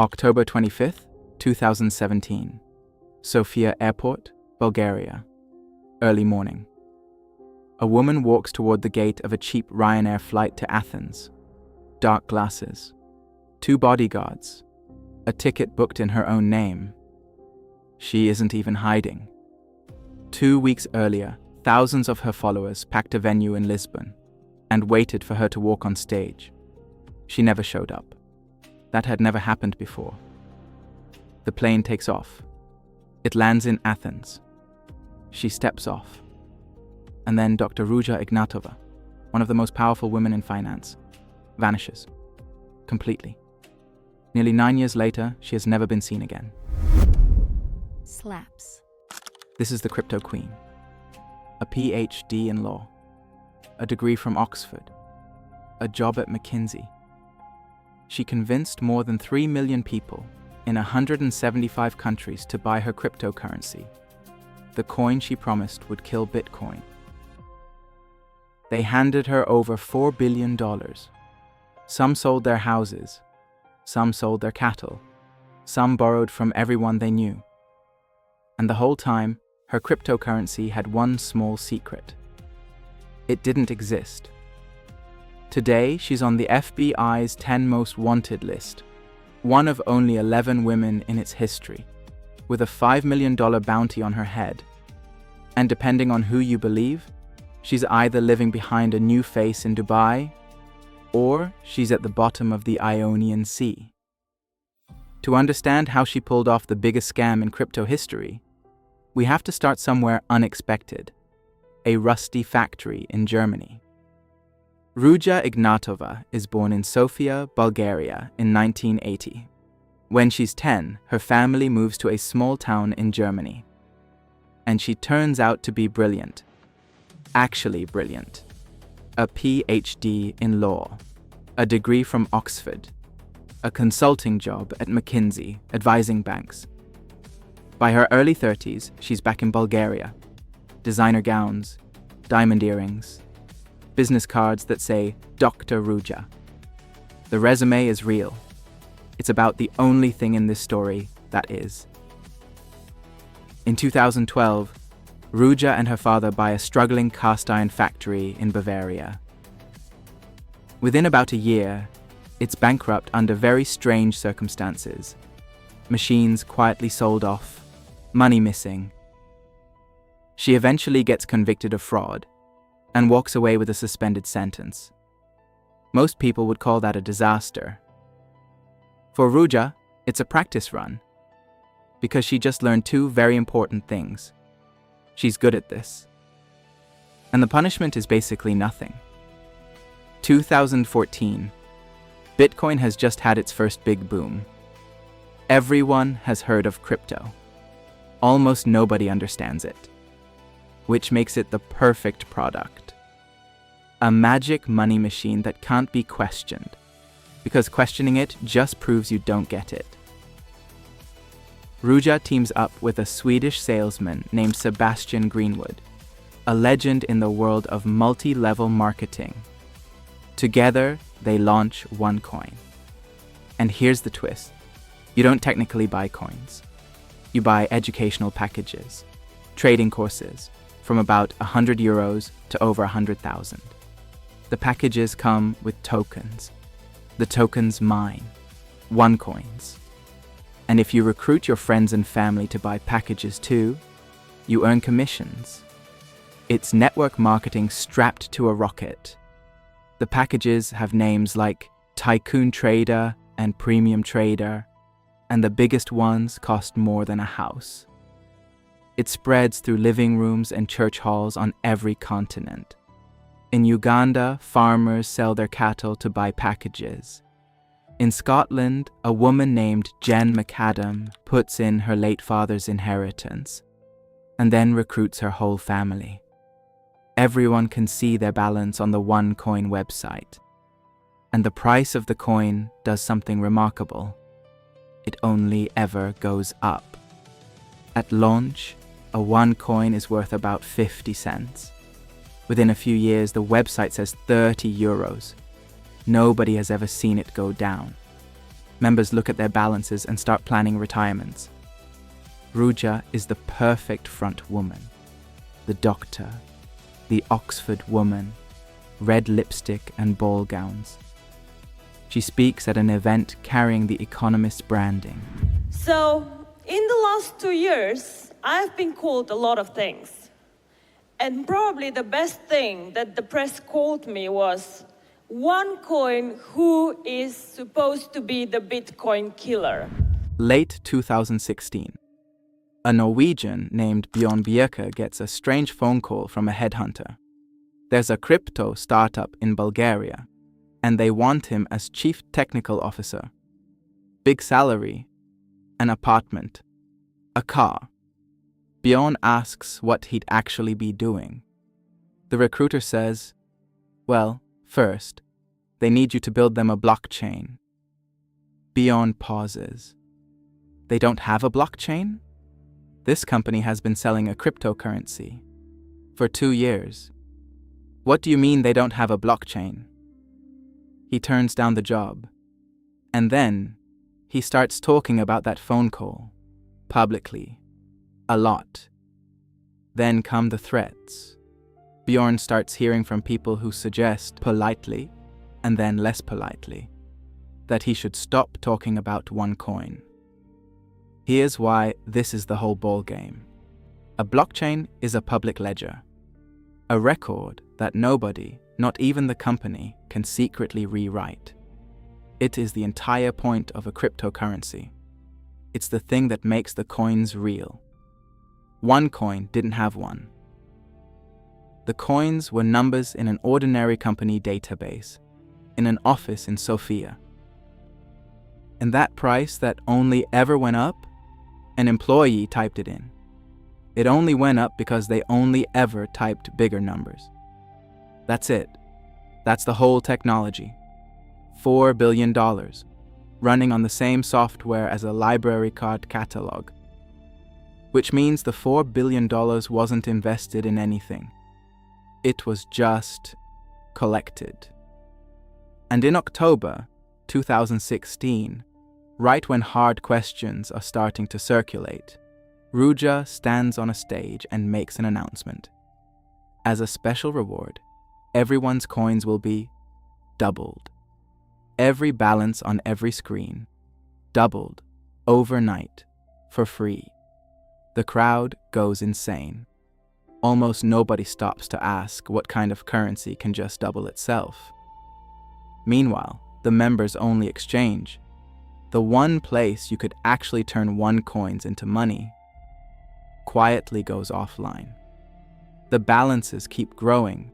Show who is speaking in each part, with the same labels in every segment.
Speaker 1: October 25th, 2017. Sofia Airport, Bulgaria. Early morning. A woman walks toward the gate of a cheap Ryanair flight to Athens. Dark glasses. 2 bodyguards. A ticket booked in her own name. She isn't even hiding. 2 weeks earlier, thousands of her followers packed a venue in Lisbon and waited for her to walk on stage. She never showed up. That had never happened before. The plane takes off. It lands in Athens. She steps off. And then Dr. Ruja Ignatova, one of the most powerful women in finance, vanishes. Completely. Nearly 9 years later, she has never been seen again.
Speaker 2: Slaps.
Speaker 1: This is the crypto queen. A PhD in law. A degree from Oxford. A job at McKinsey. She convinced more than 3 million people in 175 countries to buy her cryptocurrency, the coin she promised would kill Bitcoin. They handed her over $4 billion. Some sold their houses. Some sold their cattle. Some borrowed from everyone they knew. And the whole time, her cryptocurrency had one small secret. It didn't exist. Today, she's on the FBI's 10 most wanted list, one of only 11 women in its history, with a $5 million bounty on her head. And depending on who you believe, she's either living behind a new face in Dubai, or she's at the bottom of the Ionian Sea. To understand how she pulled off the biggest scam in crypto history, we have to start somewhere unexpected, a rusty factory in Germany. Ruja Ignatova is born in Sofia, Bulgaria in 1980. When she's 10, her family moves to a small town in Germany. And she turns out to be brilliant. Actually brilliant. A PhD in law, a degree from Oxford, a consulting job at McKinsey, advising banks. By her early 30s, she's back in Bulgaria. Designer gowns, diamond earrings, business cards that say Dr. Ruja. The resume is real. It's about the only thing in this story that is. In 2012, Ruja and her father buy a struggling cast iron factory in Bavaria. Within about a year, it's bankrupt under very strange circumstances. Machines quietly sold off, money missing. She eventually gets convicted of fraud and walks away with a suspended sentence. Most people would call that a disaster. For Ruja, it's a practice run, because she just learned 2 very important things. She's good at this. And the punishment is basically nothing. 2014. Bitcoin has just had its first big boom. Everyone has heard of crypto. Almost nobody understands it, which makes it the perfect product. A magic money machine that can't be questioned, because questioning it just proves you don't get it. Ruja teams up with a Swedish salesman named Sebastian Greenwood, a legend in the world of multi-level marketing. Together, they launch OneCoin. And here's the twist. You don't technically buy coins. You buy educational packages, trading courses, from about €100 to over 100,000. The packages come with tokens. The tokens mine, OneCoins. And if you recruit your friends and family to buy packages too, you earn commissions. It's network marketing strapped to a rocket. The packages have names like Tycoon Trader and Premium Trader, and the biggest ones cost more than a house. It spreads through living rooms and church halls on every continent. In Uganda, farmers sell their cattle to buy packages. In Scotland, a woman named Jen McAdam puts in her late father's inheritance and then recruits her whole family. Everyone can see their balance on the OneCoin website. And the price of the coin does something remarkable. It only ever goes up. At launch, a OneCoin is worth about 50 cents. Within a few years, the website says €30. Nobody has ever seen it go down. Members look at their balances and start planning retirements. Ruja is the perfect front woman. The doctor, the Oxford woman, red lipstick and ball gowns. She speaks at an event carrying the Economist's branding.
Speaker 2: So, in the last 2 years, I've been called a lot of things. And probably the best thing that the press called me was OneCoin, who is supposed to be the Bitcoin killer.
Speaker 1: Late 2016. A Norwegian named Bjorn Bjerke gets a strange phone call from a headhunter. There's a crypto startup in Bulgaria, and they want him as chief technical officer. Big salary, an apartment, a car. Bjorn asks what he'd actually be doing. The recruiter says, well, first, they need you to build them a blockchain. Bjorn pauses. They don't have a blockchain? This company has been selling a cryptocurrency for 2 years. What do you mean they don't have a blockchain? He turns down the job. And then he starts talking about that phone call, publicly, a lot. Then come the threats. Bjorn starts hearing from people who suggest, politely, and then less politely, that he should stop talking about OneCoin. Here's why this is the whole ballgame. A blockchain is a public ledger, a record that nobody, not even the company, can secretly rewrite. It is the entire point of a cryptocurrency. It's the thing that makes the coins real. OneCoin didn't have one. The coins were numbers in an ordinary company database, in an office in Sofia. And that price that only ever went up, an employee typed it in. It only went up because they only ever typed bigger numbers. That's it. That's the whole technology. $4 billion, running on the same software as a library card catalog. Which means the $4 billion wasn't invested in anything. It was just collected. And in October 2016, right when hard questions are starting to circulate, Ruja stands on a stage and makes an announcement. As a special reward, everyone's coins will be doubled. Every balance on every screen, doubled, overnight, for free. The crowd goes insane. Almost nobody stops to ask what kind of currency can just double itself. Meanwhile, the members-only exchange, the one place you could actually turn OneCoins into money, quietly goes offline. The balances keep growing.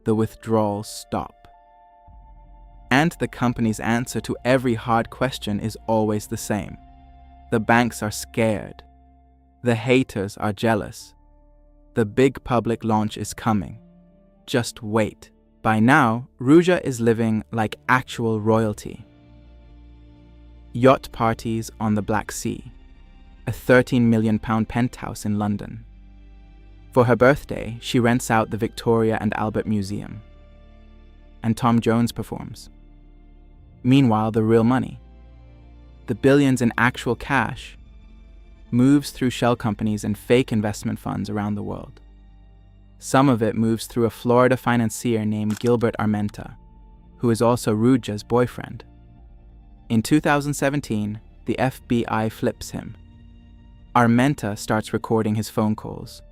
Speaker 1: The withdrawals stop. And the company's answer to every hard question is always the same. The banks are scared. The haters are jealous. The big public launch is coming. Just wait. By now, Ruja is living like actual royalty. Yacht parties on the Black Sea, a £13 million penthouse in London. For her birthday, she rents out the Victoria and Albert Museum. And Tom Jones performs. Meanwhile, the real money, the billions in actual cash, moves through shell companies and fake investment funds around the world. Some of it moves through a Florida financier named Gilbert Armenta, who is also Ruja's boyfriend. In 2017, the FBI flips him. Armenta starts recording his phone calls,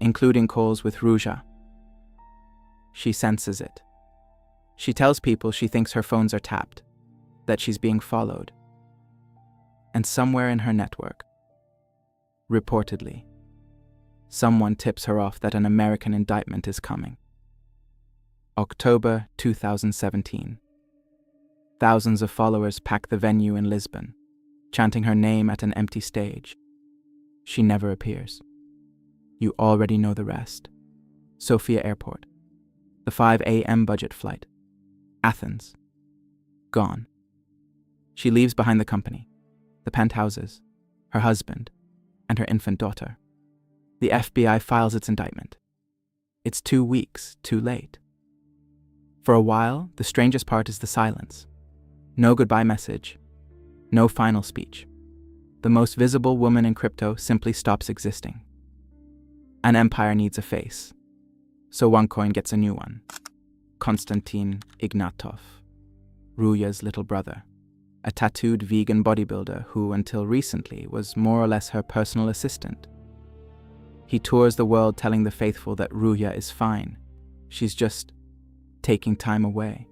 Speaker 1: including calls with Ruja. She senses it. She tells people she thinks her phones are tapped, that she's being followed. And somewhere in her network, reportedly, someone tips her off that an American indictment is coming. October 2017. Thousands of followers pack the venue in Lisbon, chanting her name at an empty stage. She never appears. You already know the rest. Sofia Airport. The 5 a.m. budget flight. Athens. Gone. She leaves behind the company, the penthouses, her husband, and her infant daughter. The FBI files its indictment. It's 2 weeks too late. For a while, the strangest part is the silence. No goodbye message. No final speech. The most visible woman in crypto simply stops existing. An empire needs a face, so OneCoin gets a new one. Konstantin Ignatov, Ruja's little brother, a tattooed vegan bodybuilder who, until recently, was more or less her personal assistant. He tours the world telling the faithful that Ruja is fine. She's just taking time away.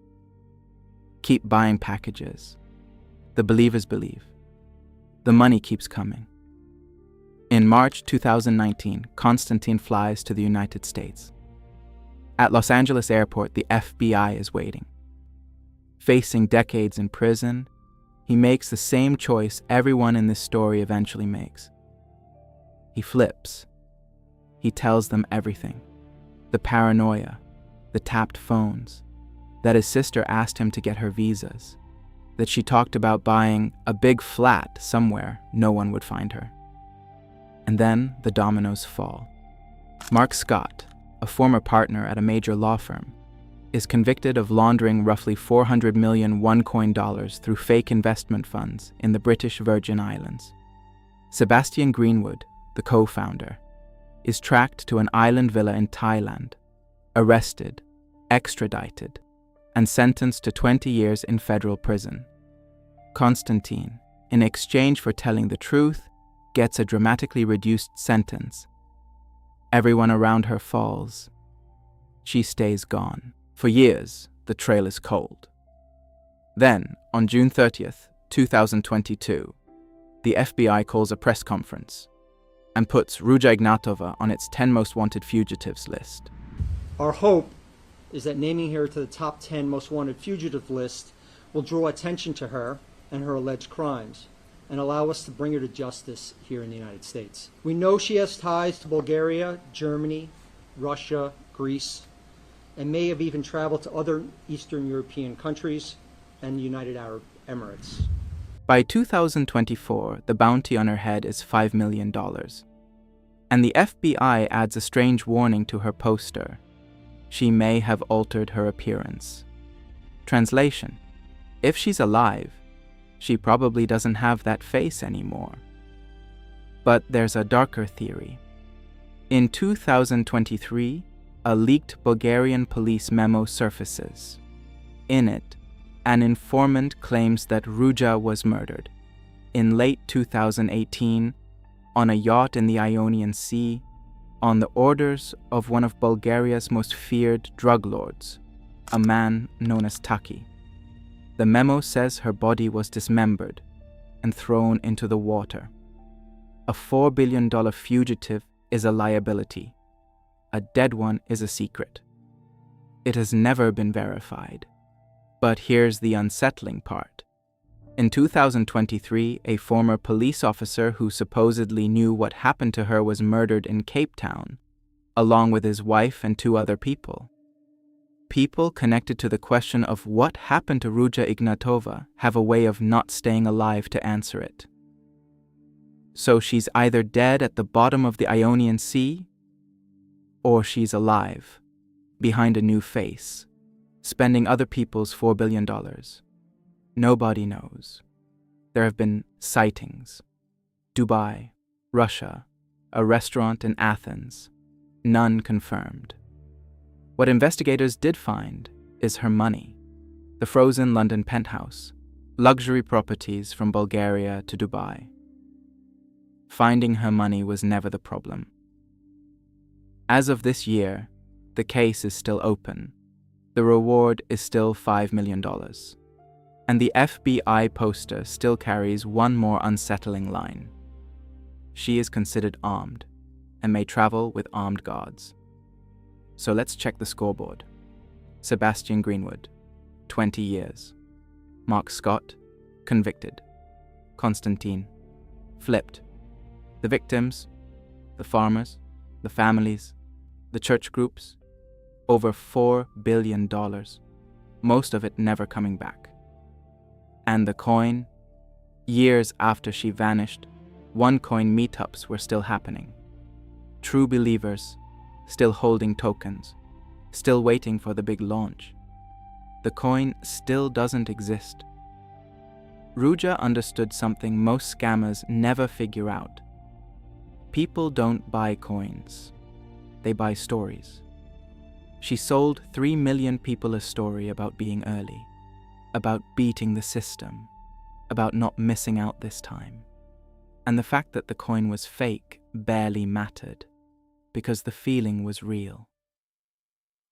Speaker 1: Keep buying packages. The believers believe. The money keeps coming. In March 2019, Konstantin flies to the United States. At Los Angeles airport, the FBI is waiting. Facing decades in prison, he makes the same choice everyone in this story eventually makes. He flips. He tells them everything. The paranoia, the tapped phones, that his sister asked him to get her visas, that she talked about buying a big flat somewhere no one would find her. And then the dominoes fall. Mark Scott, a former partner at a major law firm, is convicted of laundering roughly $400 million OneCoin through fake investment funds in the British Virgin Islands. Sebastian Greenwood, the co-founder, is tracked to an island villa in Thailand, arrested, extradited, and sentenced to 20 years in federal prison. Konstantin, in exchange for telling the truth, gets a dramatically reduced sentence. Everyone around her falls. She stays gone. For years, the trail is cold. Then, on June 30th, 2022, the FBI calls a press conference and puts Ruja Ignatova on its 10 most wanted fugitives list.
Speaker 3: Our hope is that naming her to the top 10 most wanted fugitive list will draw attention to her and her alleged crimes and allow us to bring her to justice here in the United States. We know she has ties to Bulgaria, Germany, Russia, Greece, and may have even traveled to other Eastern European countries and the United Arab Emirates.
Speaker 1: By 2024, the bounty on her head is $5 million. And the FBI adds a strange warning to her poster. She may have altered her appearance. Translation: if she's alive, she probably doesn't have that face anymore. But there's a darker theory. In 2023, a leaked Bulgarian police memo surfaces. In it, an informant claims that Ruja was murdered in late 2018 on a yacht in the Ionian Sea on the orders of one of Bulgaria's most feared drug lords, a man known as Taki. The memo says her body was dismembered and thrown into the water. A $4 billion fugitive is a liability. A dead one is a secret. It has never been verified. But here's the unsettling part. In 2023, a former police officer who supposedly knew what happened to her was murdered in Cape Town, along with his wife and 2 other people. People connected to the question of what happened to Ruja Ignatova have a way of not staying alive to answer it. So she's either dead at the bottom of the Ionian Sea, or she's alive, behind a new face, spending other people's $4 billion. Nobody knows. There have been sightings. Dubai, Russia, a restaurant in Athens. None confirmed. What investigators did find is her money. The frozen London penthouse. Luxury properties from Bulgaria to Dubai. Finding her money was never the problem. As of this year, the case is still open. The reward is still $5 million. And the FBI poster still carries one more unsettling line. She is considered armed and may travel with armed guards. So let's check the scoreboard. Sebastian Greenwood, 20 years. Mark Scott, convicted. Konstantin, flipped. The victims, the farmers, the families, the church groups, over $4 billion, most of it never coming back. And the coin, years after she vanished, OneCoin meetups were still happening. True believers, still holding tokens, still waiting for the big launch. The coin still doesn't exist, Ruja understood something most scammers never figure out. People don't buy coins. They buy stories. She sold 3 million people a story about being early, about beating the system, about not missing out this time. And the fact that the coin was fake barely mattered, because the feeling was real.